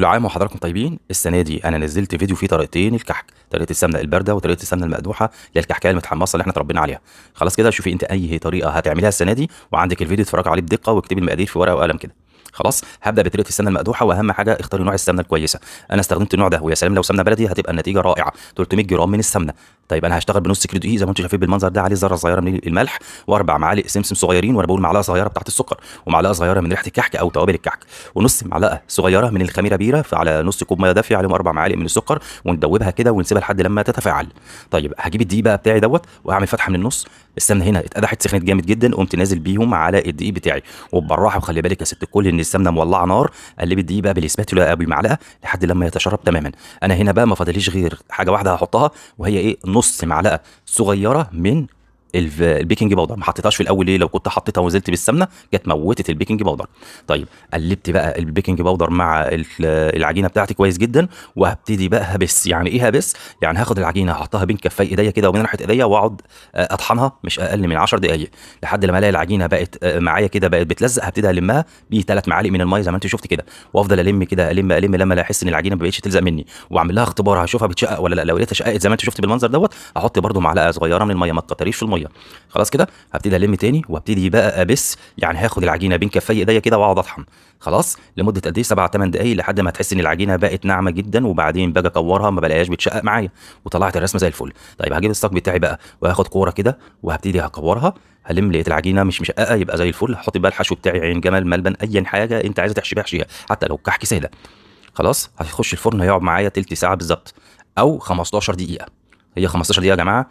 كل عام وحضراتكم طيبين. السنه دي انا نزلت فيديو فيه طريقتين الكحك، طريقه السمنه البارده وطريقه السمنه المقدوحه اللي هي الكحكايه المتحمصه اللي احنا اتربينا عليها. خلاص كده، شوفي انت اي طريقه هتعمليها السنه دي وعندك الفيديو اتفرج عليه بدقه واكتبي المقادير في ورقه وقلم كده. خلاص، هبدا بطريقه السمنه المقدوحه، واهم حاجه اختاري نوع السمنه الكويسه. انا استخدمت النوع ده، ويا سلام لو سمنه بلدي هتبقى النتيجه رائعه. 300 جرام من السمنه. طيب انا هشتغل بنص كيلو دقيق زي ما انتم شايفين بالمنظر ده، عليه ذره صغيره من الملح واربع معالق سمسم صغيرين، وانا بقول معلقه صغيره بتاعت السكر، ومعلقه صغيره من ريحه الكحك او توابل الكحك، ونص معلقه صغيره من الخميره بيره على نص كوب ميه دافيه، عليهم اربع معالق من السكر، وندوبها كده ونسيبها لحد لما تتفاعل. طيب هجيب الدقيق بقى بتاعي دوت وهعمل فتحه من النص. السمنه هنا اتقدحت سخنت جامد جدا، قمت نازل بيهم على الدقيق بتاعي وبالراحه. وخلي بالك يا ست الكل ان السمنه مولعه نار. قلبي الدقيق بقى بالاسباتولا او بالمعلقه لحد لما يتشرب تماما. انا هنا بقى ما فاضليش غير حاجه واحده هحطها، وهي ايه؟ نص معلقه صغيره من البيكنج باودر. ما حطيتهاش في الاول ليه؟ لو كنت حطيتها ونزلت بالسمنه كانت موتت البيكنج باودر. طيب قلبت بقى البيكنج باودر مع العجينه بتاعتي كويس جدا، وهبتدي بقى هبس. يعني ايه هبس؟ يعني هاخد العجينه احطها بين كفاي ايديا كده وبين راحه ايديا، واقعد اطحنها مش اقل من 10 دقائق لحد لما الاقي العجينه بقت معايا كده، بقت بتلزق. هبتدي المها بثلاث معالق من الميه زي ما انت شفت كده، وافضل الم كده، الم لما احس ان العجينه ما بقتش تلزق مني، واعمل لها اختبار هشوفها بتشقق ولا لا. لو لقيتها شققت زي ما انت شفت بالمنظر دوت، احط برده معلقه صغيره من الميه، ما تكتريش في الميه. خلاص كده هبتدي الم تاني وابتدي بقى ابس. يعني هاخد العجينه بين كفاي ايديا كده واقعد اطحن. خلاص لمده قد ايه؟ 7 8 دقائق لحد ما تحس ان العجينه بقت ناعمه جدا، وبعدين باجي اكورها ما بلاقيهاش بتشقق معايا، وطلعت الرسمه زي الفل. طيب هجيب الصاج بتاعي بقى وهاخد كوره كده وهبتدي هكورها. هلم لقيت العجينه مش مشققه، يبقى زي الفل. هحط بقى الحشو بتاعي، عين جمل، ملبن، اي حاجه انت عايزه تحشيها احشيها، حتى لو كحك ساده. خلاص هيخش الفرن، هيقعد معايا تلت ساعه بالظبط او 15 دقيقه. هي 15 دقيقه يا جماعه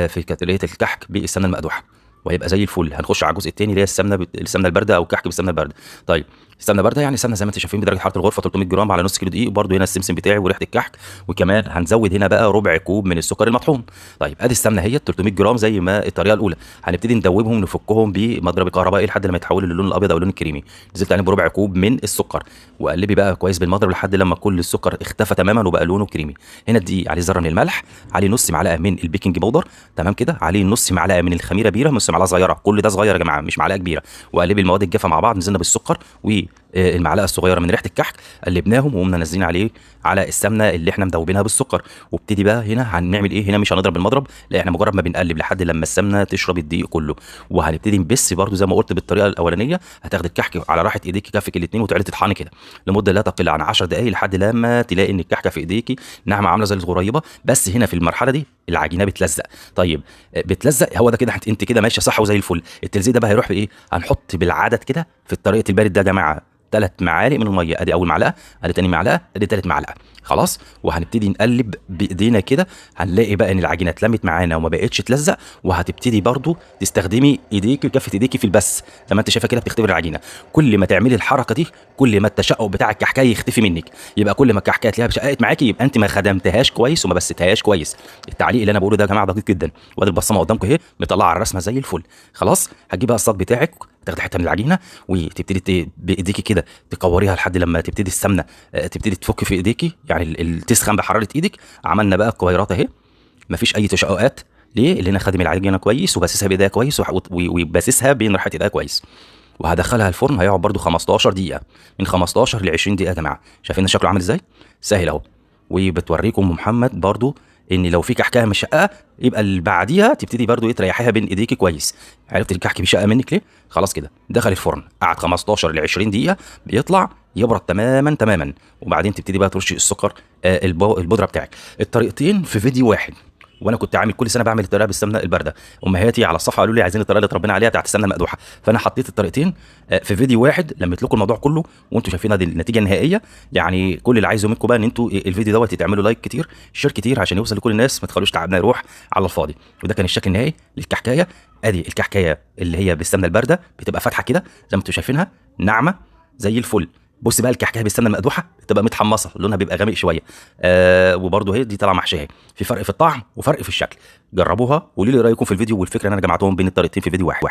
في كتليه الكحك بالسمنه المقدوحه، وهيبقى زي الفل. هنخش على الجزء الثاني اللي هي السمنه البارده او الكحك بالسمنه البارده. طيب السمنه بارده يعني سمنه زي ما انتم شايفين بدرجه حراره الغرفه 300 جرام على نص كيلو دقيق، وبرده هنا السمسم بتاعي وريحه الكحك، وكمان هنزود هنا بقى ربع كوب من السكر المطحون. طيب ادي السمنه هي 300 جرام زي ما الطريقه الاولى. هنبتدي ندوبهم نفكهم بمضرب الكهربائي لحد لما يتحولوا للون الابيض او اللون الكريمي. نزلت عليهم بربع كوب من السكر، وقلبي بقى كويس بالمضرب لحد لما كل السكر اختفى تماما وبقى لونه كريمي. هنا الدقيق عليه ذره من الملح، عليه نص معلقه من البيكنج باودر، تمام كده، عليه نص معلقه من الخميره بيره، نص معلقه صغيره، كل ده صغير يا جماعه مش معلقه كبيره. وقلبي المواد الجافه مع بعض، نزلنا بالسكر والمعلقه الصغيره من ريحه الكحك، قلبناهم وقمنا نازلين عليه على السمنه اللي احنا مدوبينها بالسكر. وابتدي بقى هنا هنعمل ايه؟ هنا مش هنضرب بالمضرب، لا احنا مجرد ما بنقلب لحد لما السمنه تشرب الدقيق كله. وهنبتدي نبس برده زي ما قلت بالطريقه الاولانيه. هتاخد الكحك على راحه ايديك كفك الاثنين وتقعدي تطحني كده لمده لا تقل عن 10 دقائق لحد لما تلاقي ان الكحكه في ايديكي ناعمه عامله زي الغريبه. بس هنا في المرحله دي العجينه بتلزق. طيب بتلزق، هو ده كده انت كده ماشيه صح وزي الفل. التلزيق ده بقى هيروح بايه؟ هنحط بالعدد كده في الطريقه البارد ده يا جماعه 3 معالق من الميه. ادي اول معلقه، ادي تاني معلقه، ادي تالت معلقه. خلاص، وهنبتدي نقلب بايدينا كده. هنلاقي بقى ان العجينه اتلمت معانا وما بقتش تلزق. وهتبتدي برضو تستخدمي ايديك كفه ايديكي في البس زي ما انت شايفه كده بتختبر العجينه. كل ما تعملي الحركه دي كل ما التشقق بتاع الكحكايه يختفي منك. يبقى كل ما الكحكايه تلاقيها شققت معاكي يبقى انت ما خدمتهاش كويس وما بستهاش كويس. التعليق اللي انا بقوله ده يا جماعه دقيق جدا، وادي البصمه قدامكم اهي مطلعه على الرسمه زي الفل. خلاص هتجيب بقى الصاج بتاعك، تاخدي حته من العجينه وتبتدي بايديكي كده تكوريها لحد لما تبتدي السمنه تبتدي تفك في ايديكي، يعني تسخن بحراره ايدك. عملنا بقى الكويرات اهي، مفيش اي تشققات. ليه؟ اللي انا خادم العجينه كويس وباسسها بايديا كويس وباسسها بين راحه ايديا كويس. وهدخلها الفرن، هيقعد برده 15 دقيقه، من 15 ل 20 دقيقه يا جماعه. شايفين شكله عامل ازاي؟ سهل اهو. وبتوريكم محمد برده ان لو في كحكايه مشققه يبقى اللي بعديها تبتدي برده ايه؟ تريحيها بين ايديكي كويس. عرفت الكحك بيشقق منك ليه؟ خلاص كده دخل الفرن، قعد 15 ل 20 دقيقه، بيطلع يبرد تماما تماما. وبعدين تبتدي بقى ترشي السكر البودره بتاعك. الطريقتين في فيديو واحد، وانا كنت عامل كل سنه بعمل الطريقه بالسمنه البارده. امهاتي على الصفحه قالوا لي عايزين الطريقه اللي اتربينا عليها بتاعت السمنه المقدوحه، فانا حطيت الطريقتين في فيديو واحد، لميت لكم الموضوع كله وانتم شايفين دي النتيجه النهائيه. يعني كل اللي عايزه منكم بقى ان انتوا الفيديو دوت يتعملوا لايك كتير، شير كتير، عشان يوصل لكل الناس، ما تخلوش تعبنا يروح على الفاضي. وده كان الشكل النهائي للكحكايه. ادي الكحكايه اللي هي بالسمنه البارده بتبقى فاتحه كده زي ما انتم شايفينها، ناعمه زي الفل. بص بقى الكحكايه بالسمنه المقدوحه بتبقى متحمصه، لونها بيبقى غامق شويه. وبرده هي دي طالعه محشيه. في فرق في الطعم وفرق في الشكل. جربوها وقولوا لي رايكم في الفيديو، والفكره ان انا جمعتهم بين الطريقتين في فيديو واحد.